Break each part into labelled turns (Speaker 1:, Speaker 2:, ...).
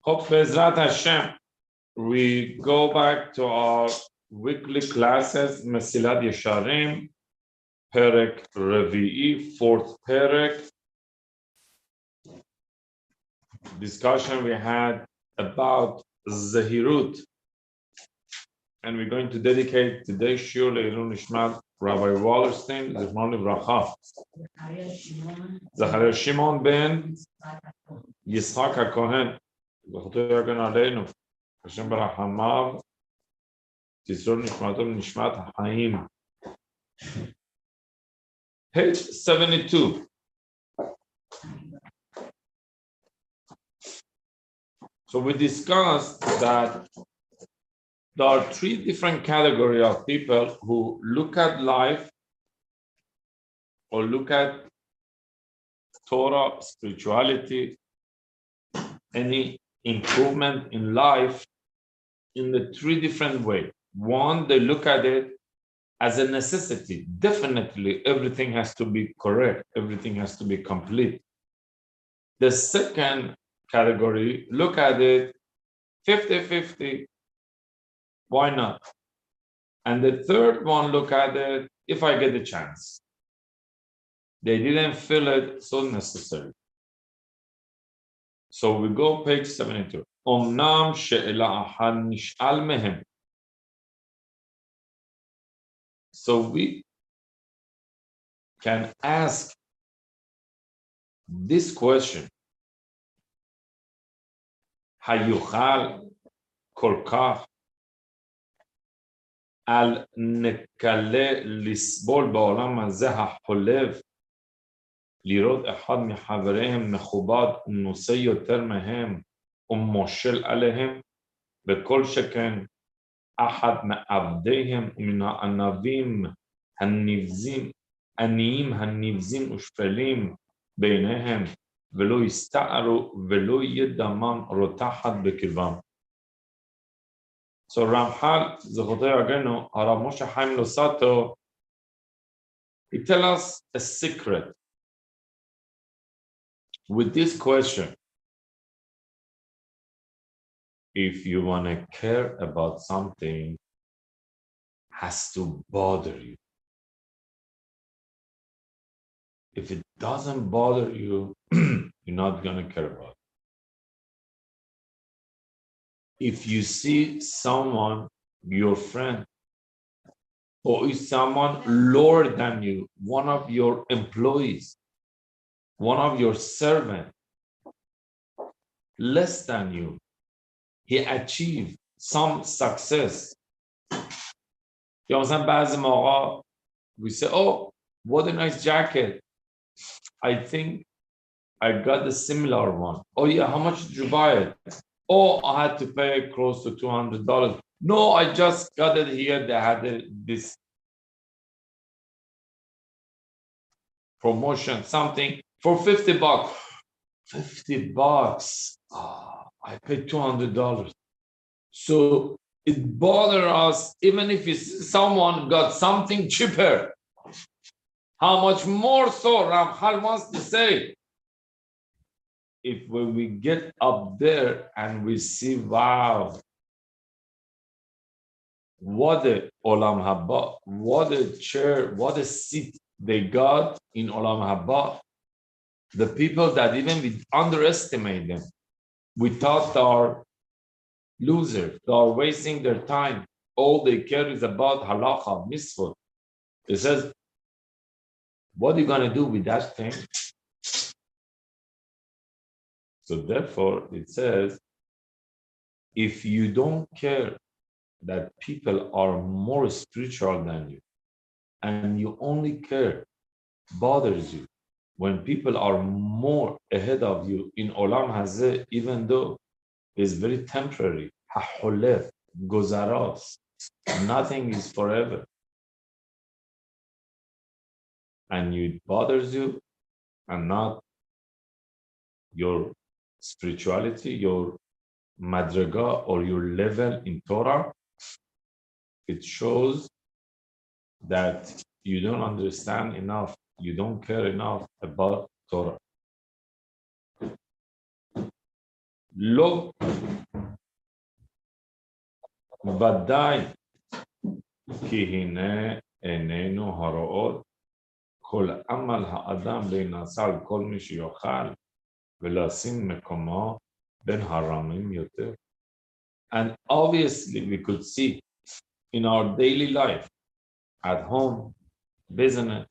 Speaker 1: Hope Bezrat Hashem, we go back to our weekly classes, Mesilat Yesharim, Perek Revi'i, fourth Perek. Discussion we had about Zahirut. And we're going to dedicate today's Shur Le'ilun Nishmat Rabbi Wallerstein, Zichron Livracha. Zachariah Shimon ben Yitzchak HaKohen. זכותו יגן עלינו, השם ברחמיו, תשרוד נשמתו ונשמת החיים. Page 72. So we discussed that there are three different categories of people who look at life or look at Torah, spirituality, any improvement in life in the three different ways. One, they look at it as a necessity. Definitely, everything has to be correct. Everything has to be complete. The second category, look at it 50-50. Why not? And the third one, look at it if I get a chance. They didn't feel it so necessary. So we go page 72. Omnam she'ela ahad nish'al mehem. So we can ask this question. Hayuchal kol kach al nekale lisbol ba'olam hazeh ha'cholev לראות אחד מחבריהם מכובד ונושא יותר מהם ומושל עליהם וכל שכן אחד מעבדיהם ומן הענבים הנבזים עניים הנבזים ושפלים ביניהם ולא יסתערו ולא ידמם רותחת בקרבם. So Ramchal, זכותו יגנו, הרב משה חיים לוסאטו, he tells us a secret. With this question, if you want to care about something, has to bother you. If it doesn't bother you, you're not going to care about it. If you see someone, your friend, or is someone lower than you, one of your employees, one of your servants, less than you, he achieved some success. We say, oh, what a nice jacket. I think I got a similar one. Oh yeah, how much did you buy it? Oh, I had to pay close to $200. No, I just got it here. They had this promotion, something. For $50, $50. Oh, I paid $200. So it bothers us, even if someone got something cheaper. How much more so? Ramchal wants to say, if when we get up there and we see, wow, what a olam haba, what a chair, what a seat they got in olam haba. The people that even we underestimate them, we thought they are losers, they are wasting their time. All they care is about halacha, mitzvot. It says, what are you going to do with that thing? So therefore, it says, if you don't care that people are more spiritual than you, and you only care, bothers you, when people are more ahead of you in Olam Hazeh, even though it's very temporary, ha'holef, gozaras, nothing is forever. And it bothers you, and not your spirituality, your madriga, or your level in Torah, it shows that you don't understand enough, you don't care enough about Torah. לא ודאי, כי הנה עינינו הרואות כל עמל האדם להינשא על כל מי שיוכל ולשים מקומו בין הרמים יותר. And obviously we could see in our daily life, at home, business,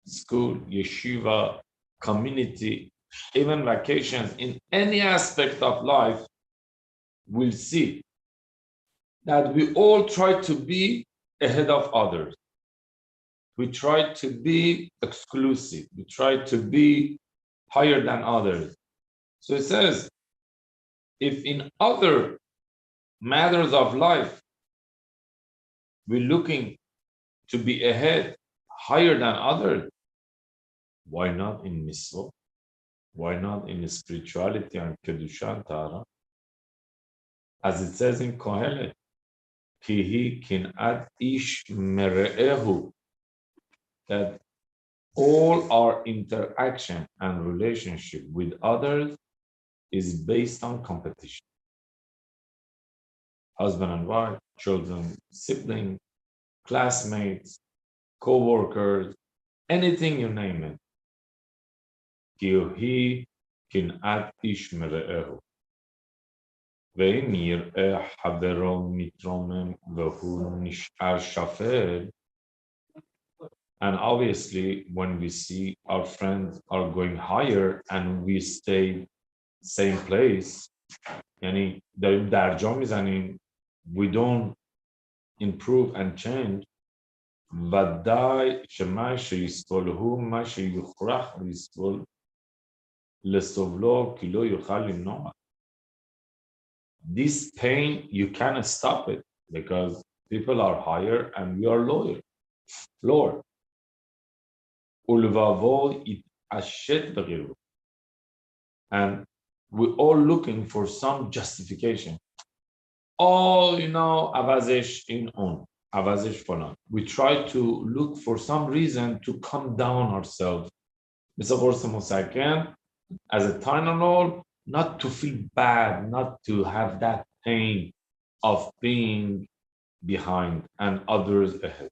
Speaker 1: school, yeshiva, community, even vacations, in any aspect of life, we'll see that we all try to be ahead of others. We try to be exclusive. We try to be higher than others. So it says, if in other matters of life, we're looking to be ahead, higher than others, why not in mitzvah? Why not in spirituality and kedusha and tahara? As it says in Kohelet, Kihi kin'at ish mere'ehu, that all our interaction and relationship with others is based on competition. Husband and wife, children, siblings, classmates, co-workers, anything you name it. Kihi kin'at ish mere'ehu. ואם יראה חברו מתרומם והוא נשאר שפל, and obviously when we see our friends are going higher and we stay same place, یعنی داریم درجا میزنیم, we don't improve and change, ודאי שמה שיסבול הוא מה שיוכרח לסבול לסובלו כי לא יוכל למנוע. This pain, you cannot stop it because people are higher and we are lower. And we're all looking for some justification. Oh, avazish in on, avazish for not. We try to look for some reason to calm down ourselves. As a Tylenol, not to feel bad, not to have that pain of being behind and others ahead.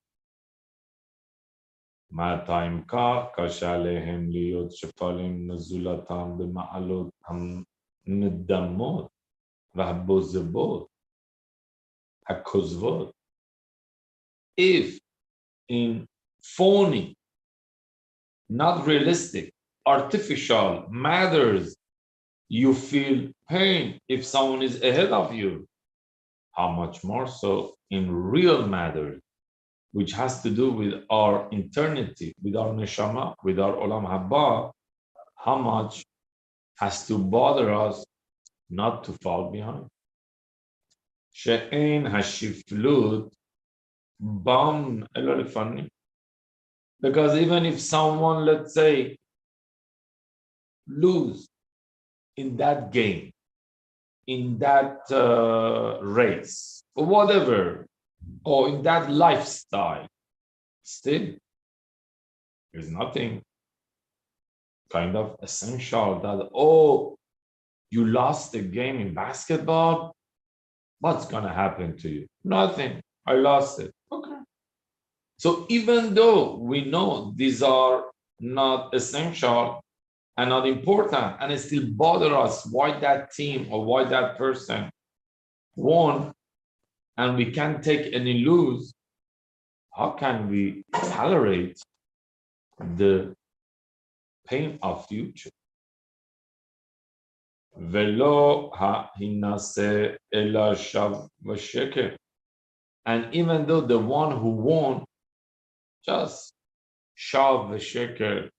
Speaker 1: מהטעם כך, קשה עליהם להיות שפלים לזולתם במעלות הנדמות והבוזבות, הכוזבות. If in phony, not realistic, artificial matters, you feel pain if someone is ahead of you, how much more so in real matters, which has to do with our eternity, with our neshama, with our olam haba, how much has to bother us not to fall behind. She'ein hashiflut bam elo lefanim. Because even if someone, let's say, lose in that game, in that race, or whatever, or in that lifestyle, still, there's nothing kind of essential that, oh, you lost the game in basketball, what's going to happen to you? Nothing. I lost it. Okay. So even though we know these are not essential and not important, and it still bother us why that team or why that person won, and we can't take any lose, how can we tolerate the pain of future? Velo ha'hinase ela shav v'sheker. And even though the one who won just shav v'sheker,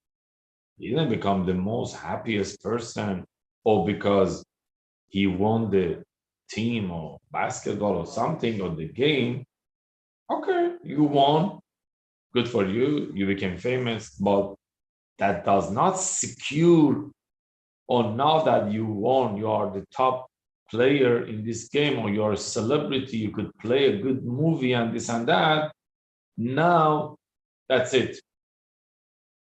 Speaker 1: he didn't become the most happiest person, or because he won the team or basketball or something, or the game. Okay, you won, good for you, you became famous, but that does not secure, or now that you won, you are the top player in this game, or you're a celebrity, you could play a good movie and this and that. Now, that's it.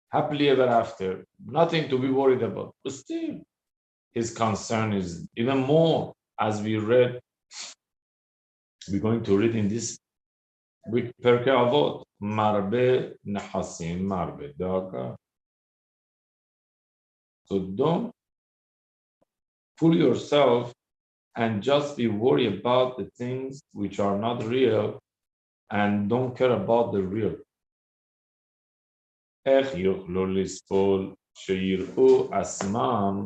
Speaker 1: Happily ever after, nothing to be worried about. But still, his concern is even more, as we're going to read in this week, Perkei Avot, Marbe Nehasim, Marbe Daga. So don't fool yourself and just be worried about the things which are not real and don't care about the real. איך יוכלו לסבול שיראו עצמם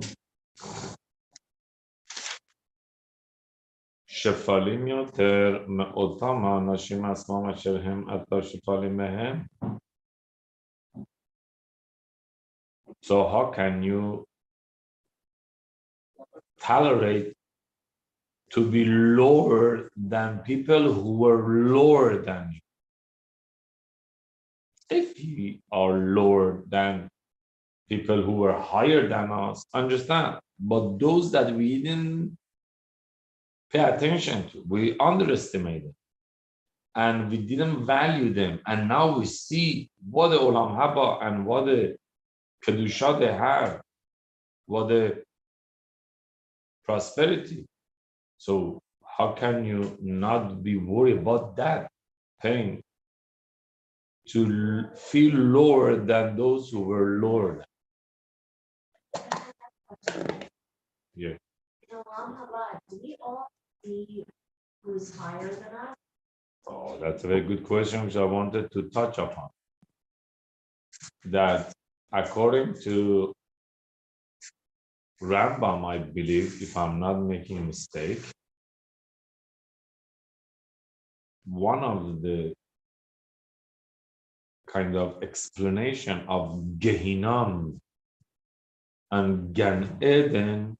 Speaker 1: שפלים יותר מאותם האנשים עצמם אשר הם עתה שפלים מהם? So how can you tolerate to be lower than people who were lower than you? If you are lower than people who were higher than us, understand. But those that we didn't pay attention to, we underestimated, and we didn't value them. And now we see what the Olam Haba and what the Kedusha they have, what the prosperity. So how can you not be worried about that pain? To feel lower than those who were lower. Yeah.
Speaker 2: Do we all see who's higher than us?
Speaker 1: Oh, that's a very good question, which I wanted to touch upon. That according to Rambam, I believe, if I'm not making a mistake, one of the kind of explanation of Gehinnom and Gan Eden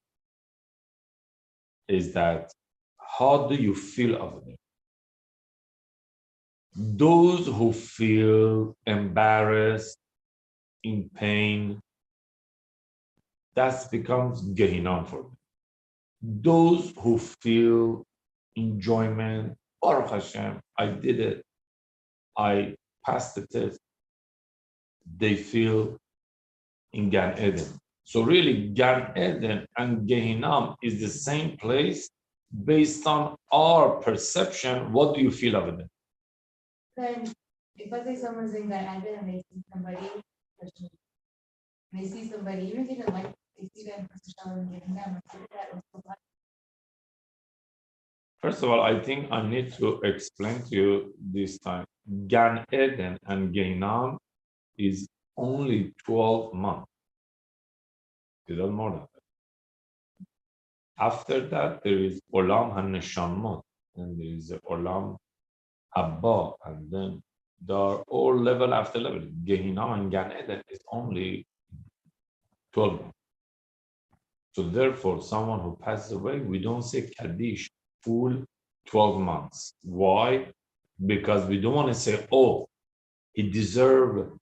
Speaker 1: is that how do you feel over there? Those who feel embarrassed, in pain, that becomes Gehinnom for them. Those who feel enjoyment, Baruch Hashem, I did it, I passed the test, they feel in Gan Eden. So really, Gan Eden and Gehinnom is the same place based on our perception. What do you feel over there?
Speaker 2: Then, if I say someone's in Gan Eden and they see somebody, even if they didn't like, they see them and giving them,
Speaker 1: First of all, I think I need to explain to you this time. Gan Eden and Gehinnom is only 12 months. It's not more than that. After that, there is Olam HaNeshamot, and there is Olam Abba, and then there are all level after level. Gehinnom and Gan Eden is only 12 months. So therefore, someone who passes away, we don't say Kaddish full 12 months. Why? Because we don't want to say, oh, he deserved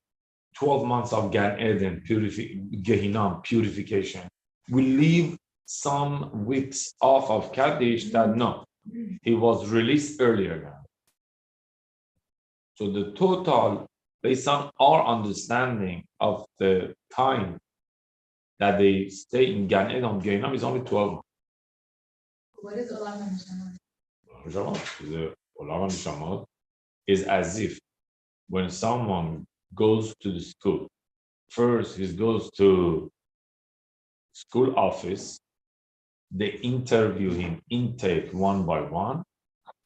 Speaker 1: 12 months of Gan Eden, Gehinnom, purification. We leave some weeks off of Kaddish that no, he was released earlier now. So the total, based on our understanding of the time that they stay in Gan Eden, Gehinnom is only 12 months.
Speaker 2: What is Olam
Speaker 1: HaNeshamot? Olam HaNeshamot is as if when someone goes to the school, first he goes to school office, they interview him, intake one by one,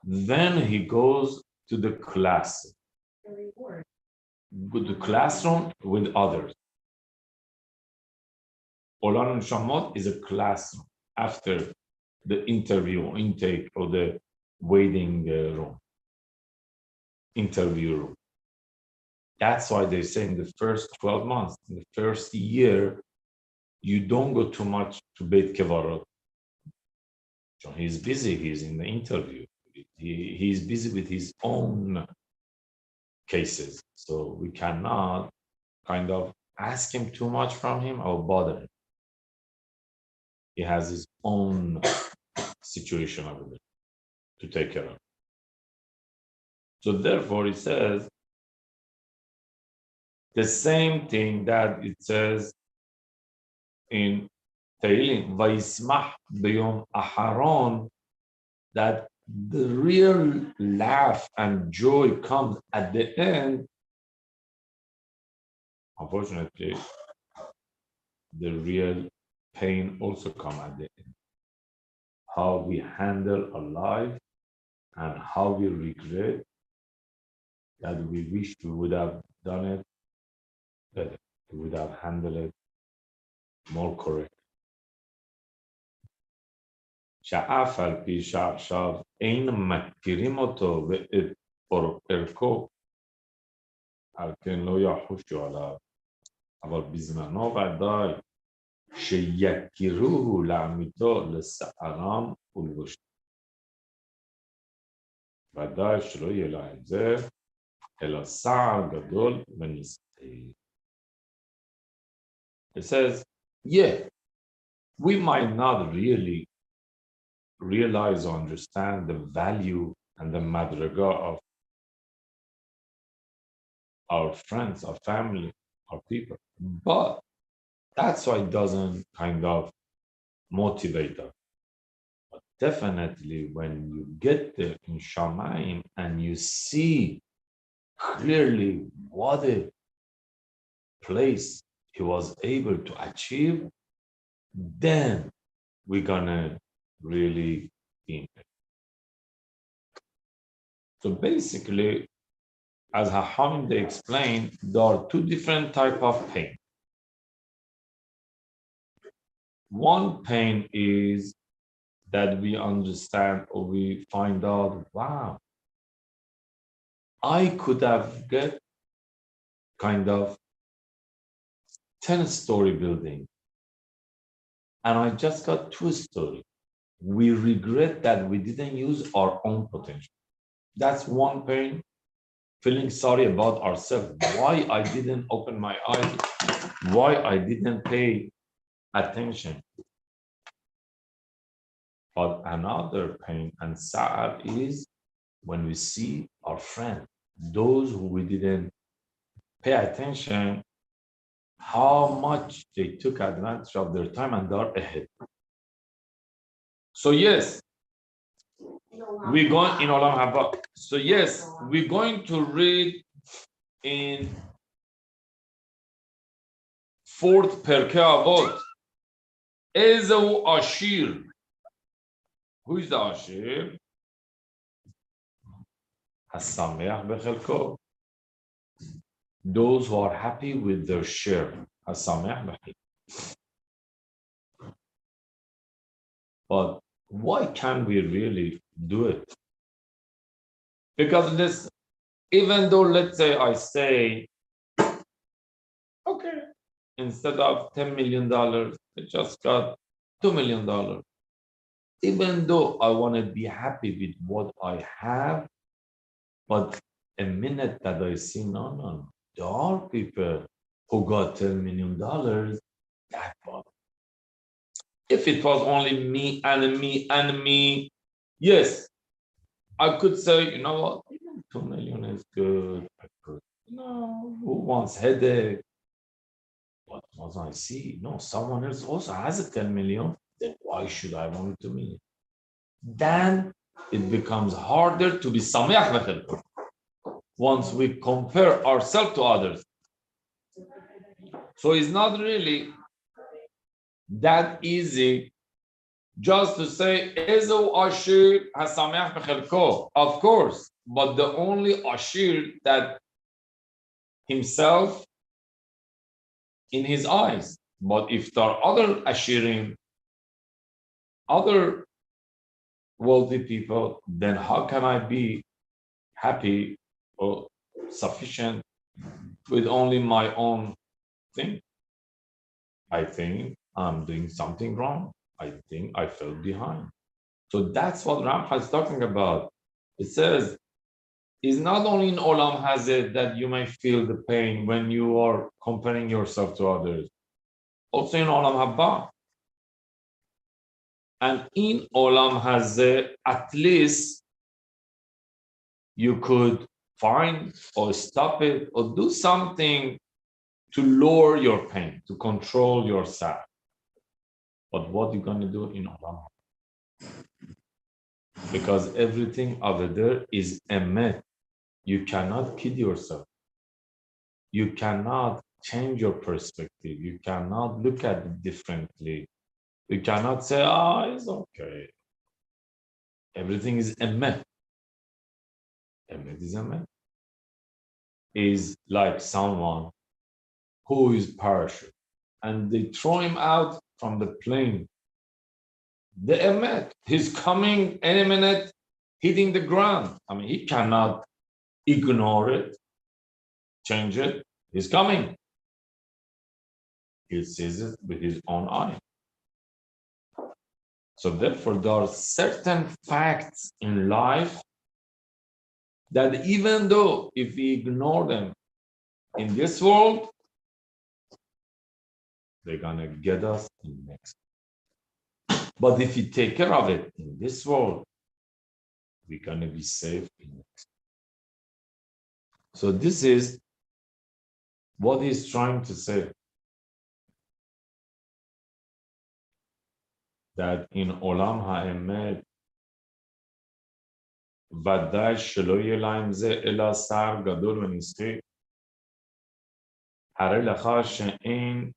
Speaker 1: then he goes to the class, go to classroom with others. Olam HaNeshamot is a classroom after the interview or intake or the waiting room, interview room. That's why they say in the first 12 months, in the first year, you don't go too much to Beit Kevarot. So he's busy, he's in the interview. He's busy with his own cases. So we cannot kind of ask him too much from him or bother him. He has his own situation over there to take care of. So therefore it says the same thing that it says in Tehillim, Vayismach b'yom aharon, that the real laugh and joy comes at the end. Unfortunately, the real pain also comes at the end. How we handle our life and how we regret that we wish we would have done it better, we would have handled it more correct. שאף על פי שעכשיו אין מכירים אותו ואת ערכו, על כן לא יחושו עליו, אבל בזמנו ודאי שיכירוהו לעמיתו לשערם ולבושם. ודאי שלא יהיה להם זה, אלא סער גדול ונסתר. It says, yeah, we might not really realize or understand the value and the madriga of our friends, our family, our people, but that's why it doesn't kind of motivate us. But definitely when you get there in Shamayim and you see clearly what a place he was able to achieve, then we're gonna really be in it. So basically, as Hachamim they explain, there are two different types of pain. One pain is that we understand or we find out, wow, I could have get kind of 10-story building and I just got 2-story. We regret that we didn't use our own potential. That's one pain, feeling sorry about ourselves. Why I didn't open my eyes, why I didn't pay attention. But another pain and sad is when we see our friends, those who we didn't pay attention, how much they took advantage of their time and they're ahead. So yes, we're going in Olam Haba. So yes, we're going to read in 4th Perkei Avot, Ezehu Ashir. Who is the Ashir? Hasameach bechelko. Those who are happy with their share. Hasameach bechelko. But why can't we really do it? Because this, even though let's say I say, okay, instead of $10 million, I just got $2 million. Even though I want to be happy with what I have, but a minute that I see, no, there are people who got $10 million, that was. If it was only me and me and me, yes, I could say, you know what, even 2 million is good. I could, who wants headache? But once I see, no, someone else also has a 10 million, then why should I want 2 million? Then it becomes harder to be sameach bechelko once we compare ourselves to others. So it's not really that easy just to say, Ezehu Ashir hasameach bechelko. Of course, but the only Ashir that himself in his eyes. But if there are other Ashirim, other wealthy people, then how can I be happy or sufficient with only my own thing? I think I'm doing something wrong. I think I fell behind. So that's what Ramcha is talking about. It says, it's not only in Olam Hazeh that you may feel the pain when you are comparing yourself to others, also in Olam Haba. And in Olam Hazeh, at least you could find or stop it or do something to lower your pain, to control yourself. But what you gonna do in Olam? Because everything over there is emet. You cannot kid yourself. You cannot change your perspective. You cannot look at it differently. You cannot say, it's okay. Everything is emet. Emet is emet. Is like someone who is parachute and they throw him out from the plane. The emet, he's coming any minute, hitting the ground. I mean, he cannot ignore it, change it. He's coming. He sees it with his own eye. So therefore, there are certain facts in life that even though if we ignore them in this world, they're gonna get us in the next. But if we take care of it in this world, we're gonna be safe in the next. So this is what he's trying to say. That in Olam HaEmet, ודאי שלא יהיה להם זה אלא סער גדול ונצחי. הרי לך שאין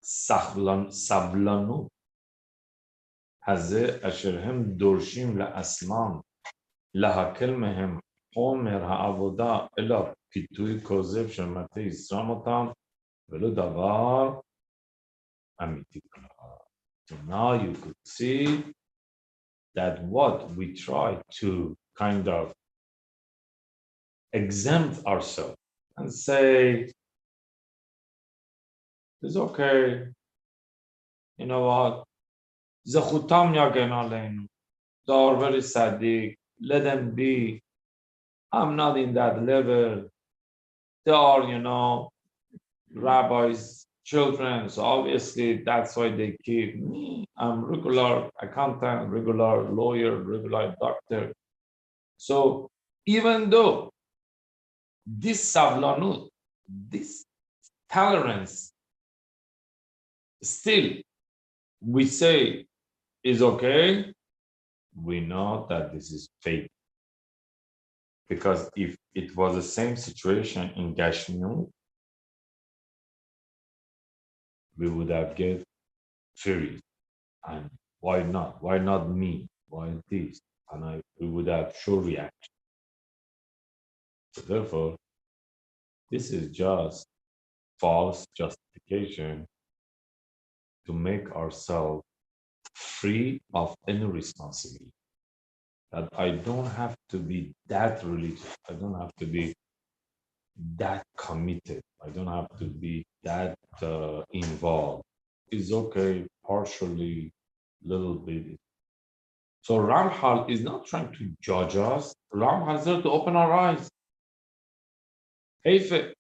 Speaker 1: הסבלנות הזה אשר הם דורשים לעצמם להקל מהם חומר העבודה אלא פיתוי כוזב של מטה ישרם אותם ולא דבר אמיתי כלל. So now you could see that what we try to kind of exempt ourselves and say, it's okay, you know what, זכותם יגן עלינו, they are very saddik, let them be, I'm not in that level, they are, rabbis, children, so obviously that's why they keep me. I'm regular accountant, regular lawyer, regular doctor. So even though this savlanut, this tolerance, still we say is okay, we know that this is fake. Because if it was the same situation in Gashmiut, we would have get furious. And why not? Why not me? Why this? And we would have sure reaction. So therefore, this is just false justification to make ourselves free of any responsibility. That I don't have to be that religious. I don't have to be that committed. I don't have to be that involved. It's okay, partially, little bit. So Ramchal is not trying to judge us. Ramchal is there to open our eyes. Heife.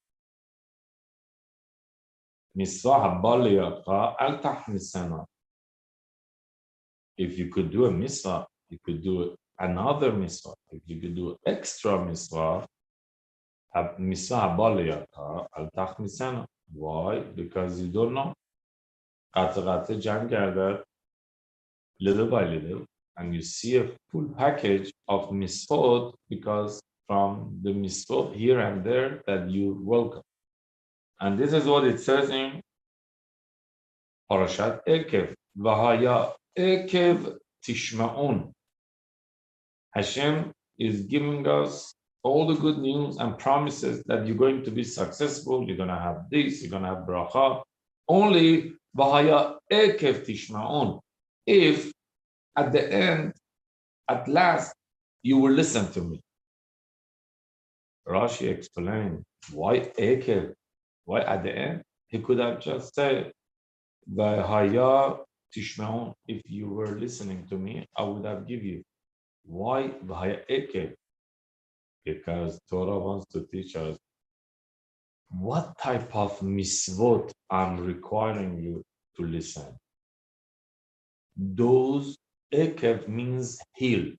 Speaker 1: If you could do a mitzvah, you could do another mitzvah. If you could do extra mitzvah, why? Because you don't know. Little by little, and you see a full package of mitzvot because from the mitzvot here and there that you welcome. And this is what it says in Parashat Ekev. V'haya Ekev tishma'un. Hashem is giving us all the good news and promises that you're going to be successful, you're going to have this, you're going to have bracha. Only v'haya Ekev tishma'un. If at the end, at last, you will listen to me. Rashi explained, why Ekev? Why at the end? He could have just said, V'haya tishma'un. If you were listening to me, I would have given you. Why V'haya Ekev? Because Torah wants to teach us what type of mitzvot I'm requiring you to listen. Those Ekev means heal.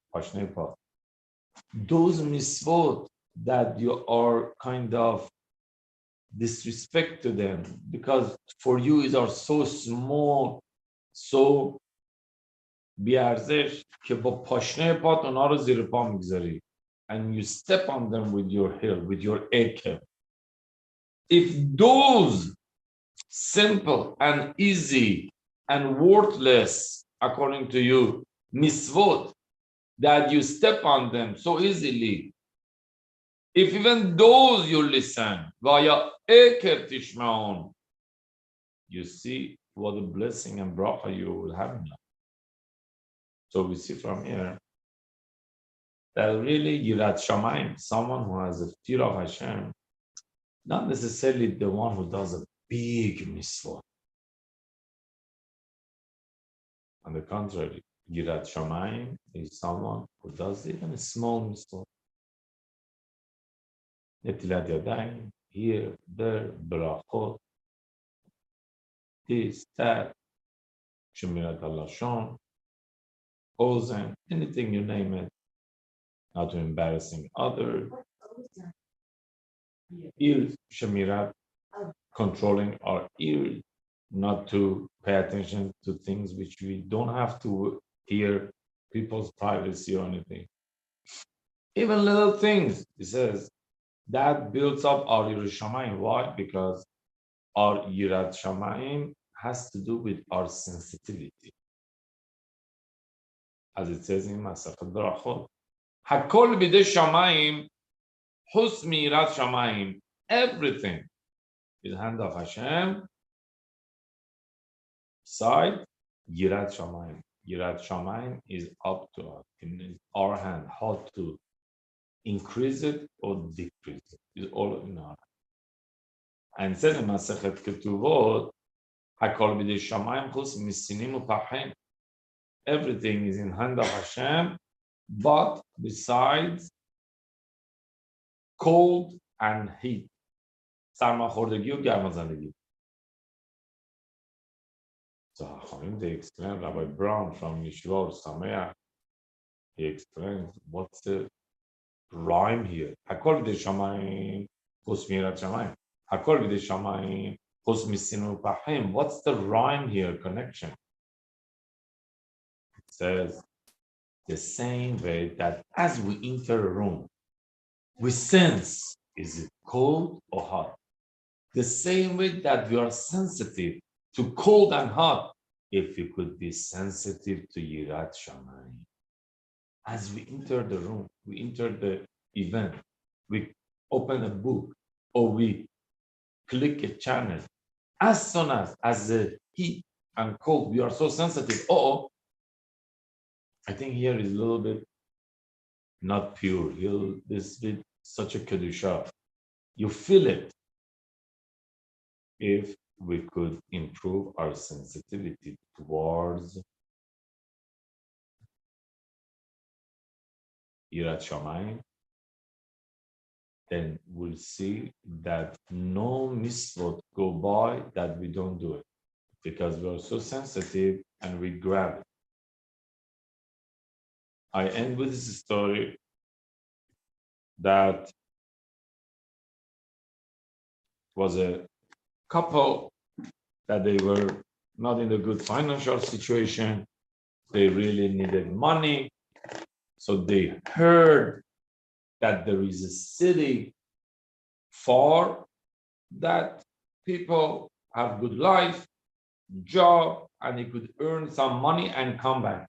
Speaker 1: Those mitzvot that you are kind of disrespect to them because for you it are so small, so بیارزش که با پاشنه پات اونا رو زیر پا میگذاری and you step on them with your heel, with your ankle. If those simple and easy and worthless, according to you, misvot, that you step on them so easily, if even those you listen, via eker tishmaon, you see what a blessing and bracha you will have now. So we see from here that really Yirat Shamayim, someone who has a fear of Hashem, not necessarily the one who does a big mitzvah. On the contrary, Yirat Shamayim is someone who does even a small mitzvah. Netilat Yadayim, here, there, Berachot, this, that, Shemirat HaLashon, Ozen, anything you name it, not to embarrassing others. Ears, Shemirat, controlling our ears, not to pay attention to things which we don't have to hear people's privacy or anything. Even little things, he says, that builds up our Yirat Shamayim. Why? Because our Yirat Shamayim has to do with our sensitivity. As it says in Masachet Berachot, Hakol b'dei Shamayim, chus miyirat Shamayim. Everything is hand of Hashem. Side, Yirat Shamayim. Yirat Shamayim is up to us, in our hand, how to increase it or decrease it. It's all in our hand. And it says in Masachet Ketuvot, Hakol b'dei Shamayim chus misinim upachim. Everything is in hand of Hashem, but besides cold and heat. سرماخوردگی و گرمازندگی. So they explain, Rabbi Brown from Yeshiva Sameach, he explains what's the rhyme here. Hakol b'dei shamayim chus miyirat shamayim. Hakol b'dei shamayim chus misinu pachim. What's the rhyme here, connection? It says the same way that as we enter a room, we sense, is it cold or hot? The same way that we are sensitive to cold and hot, if we could be sensitive to Yirat Shamayim. As we enter the room, we enter the event, we open a book, or we click a channel. As soon as the heat and cold, we are so sensitive. Oh, I think here is a little bit not pure. This bit such a kedusha. You feel it. If we could improve our sensitivity towards Yirat Shamayim, then we'll see that no mitzvot go by that we don't do it, because we are so sensitive and we grab it. I end with this story that was a couple that they were not in a good financial situation. They really needed money. So they heard that there is a city far that people have good life, job, and they could earn some money and come back.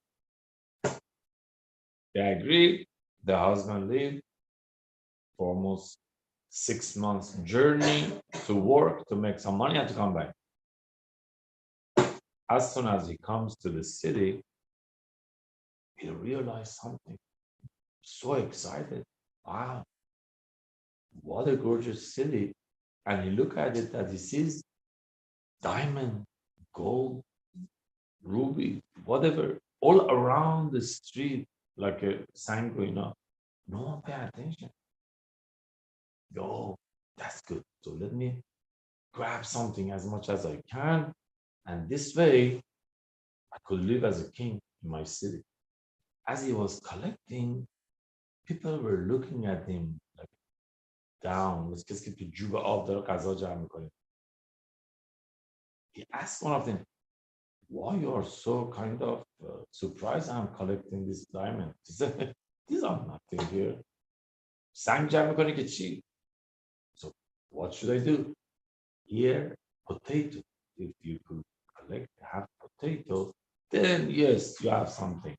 Speaker 1: They agreed. The husband lived for almost 6 months journey to work to make some money and to come back. As soon as he comes to the city, he realized something. So excited. Wow, what a gorgeous city. And he looked at it and he sees diamond, gold, ruby, whatever, all around the street, like a sanguine. No one pay attention. Yo, that's good. So let me grab something as much as I can. And this way, I could live as a king in my city. As he was collecting, people were looking at him like, down. مثل کسی که تو جوب آب داره غذا جمع میکنه. He asked one of them, why you are so kind of surprised I'm collecting this diamond? He said, these are nothing here. سنگ جمع میکنی که چی؟ So what should I do? Here, potato. If you could collect half potato, then yes, you have something.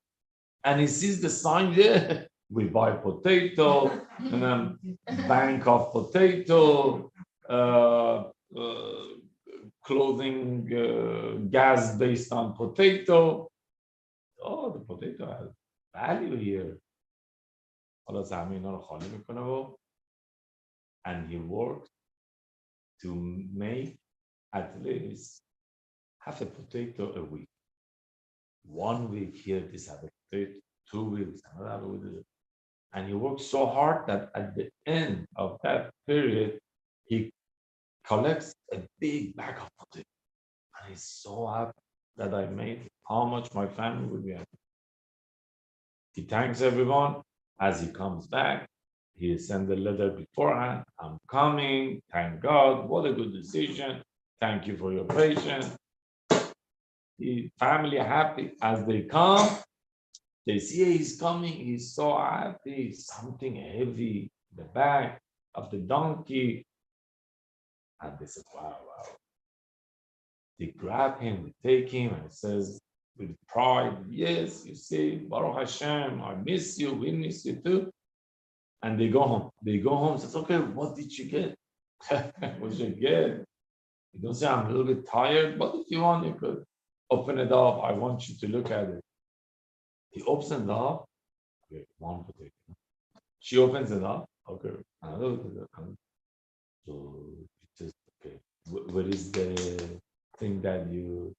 Speaker 1: And he sees the sign there. We buy potato, and then bank of potato, clothing, gas based on potato. Oh, the potato has value here. حالا همه اینا رو خالی میکنه و and he worked to make at least half a potato a week. 1 week here, this have a potato, 2 weeks, another week. And he worked so hard that at the end of that period, he collects a big bag of potato. And he's so happy that I made it. How much my family would be happy. He thanks everyone. As he comes back, he sent a letter beforehand. I'm coming. Thank God. What a good decision. Thank you for your patience. The family happy. As they come, they see he's coming. He's so happy. Something heavy, the back of the donkey. And they said, wow, wow. They grab him, they take him, and it says with pride, yes, you see, Baruch Hashem, I miss you, we miss you too. And they go home. They go home, says, okay, what did you get? What did you get? You don't say, I'm a little bit tired, but if you want, you could open it up. I want you to look at it. He opens it up. Okay, one potato. She opens it up. Okay, another potato. So it says, okay, what is the thing that you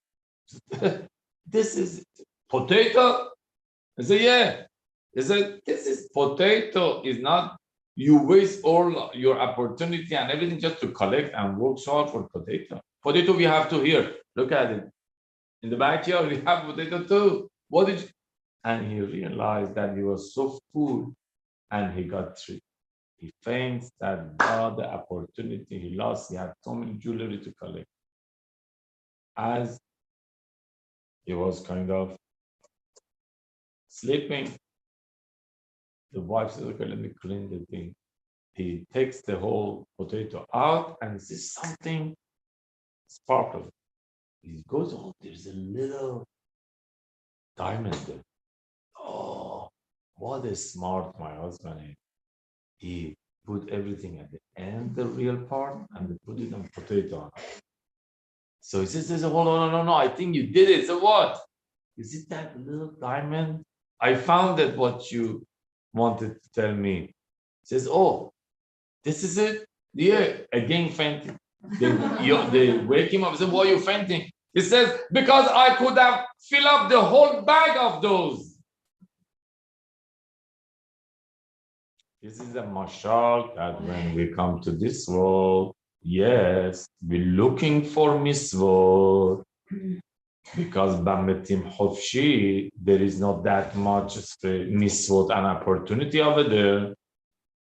Speaker 1: this is potato? I said, yeah. He said, this is potato. Is not you waste all your opportunity and everything just to collect and work so hard for potato. Potato we have to here. Look at it. In the backyard, we have potato too. What did you? And he realized that he was so full and he got tricked. He thinks that God, the opportunity he lost, he had so many jewelry to collect. As he was kind of sleeping, the wife says, okay, let me clean the thing. He takes the whole potato out and sees something sparkle. He goes, oh, there's a little diamond there. Oh, what a smart my husband is. He put everything at the end, the real part, and they put it on potato. So he says, hold on, no, I think you did it. So what? Is it that little diamond? I found it, what you wanted to tell me. He says, oh, this is it? Yeah, again fainting. They wake him up and say, why are you fainting? He says, because I could have filled up the whole bag of those. This is a mashal that when we come to this world, yes, we're looking for mitzvot. Because Bametim Hofshi, there is not that much mitzvot and opportunity over there.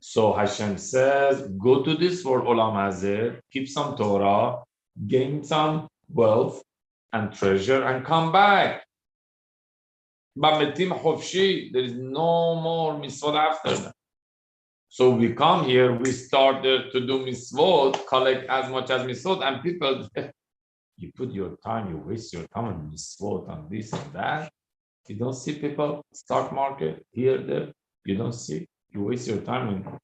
Speaker 1: So Hashem says, go to this world, Olam Hazeh, keep some Torah, gain some wealth and treasure, and come back. Bametim Hofshi, there is no more mitzvot after that. So we come here, we started to do mitzvot, collect as much as mitzvot, and people, you put your time, you waste your time on mitzvot, on this and that. You don't see people, stock market, here, there, you don't see, you waste your time on.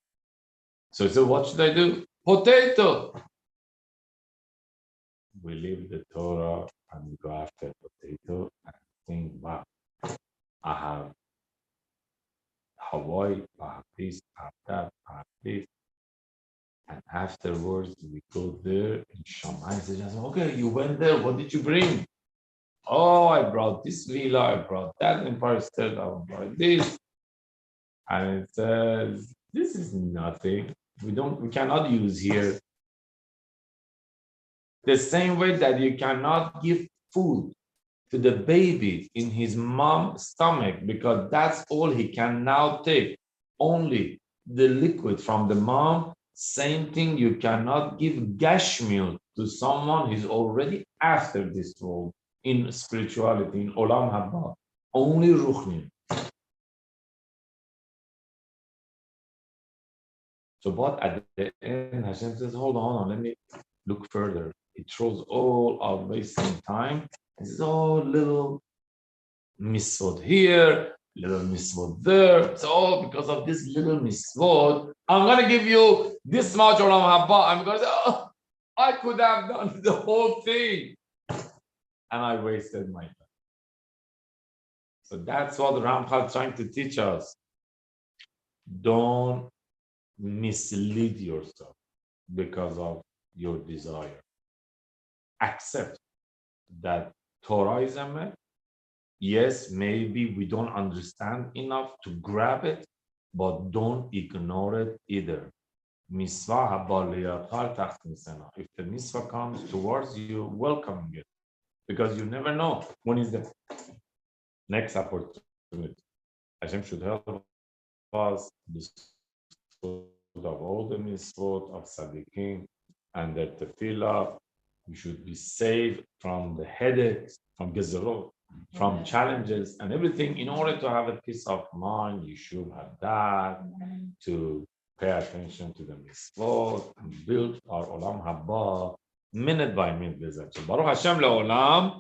Speaker 1: So what should I do? Potato. We leave the Torah and we go after potato and think, wow, I have Hawaii, I have this, I have that, I have this. And afterwards, we go there and Shammai says, okay, you went there, what did you bring? Oh, I brought this villa, I brought that Empire State, I brought this. And it says, this is nothing. We cannot use here. The same way that you cannot give food to the baby in his mom's stomach because that's all he can now take. Only the liquid from the mom Same thing, you cannot give gashmiut to someone who's already after this world in spirituality, in olam haba. Only ruchni. So, but at the end, Hashem says, hold on, let me look further. It throws all our wasting time. It's all little misvot here, little misvot there. It's all because of this little misvot. I'm going to give you this much olam haba. I'm going to say, oh, I could have done the whole thing. And I wasted my time. So that's what Ramchal is trying to teach us. Don't mislead yourself because of your desire. Accept that Torah is a myth. Yes, maybe we don't understand enough to grab it, but don't ignore it either. If the mitzvah comes towards you, welcoming it, because you never know when is the next opportunity. Hashem should help us of all the mitzvot of tzaddikim and their tefillah. We should be saved from the headaches, from gezerot, from challenges and everything. In order to have a peace of mind, you should have that, to pay attention to the mitzvot and build our olam haba minute by minute. Baruch Hashem le'olam.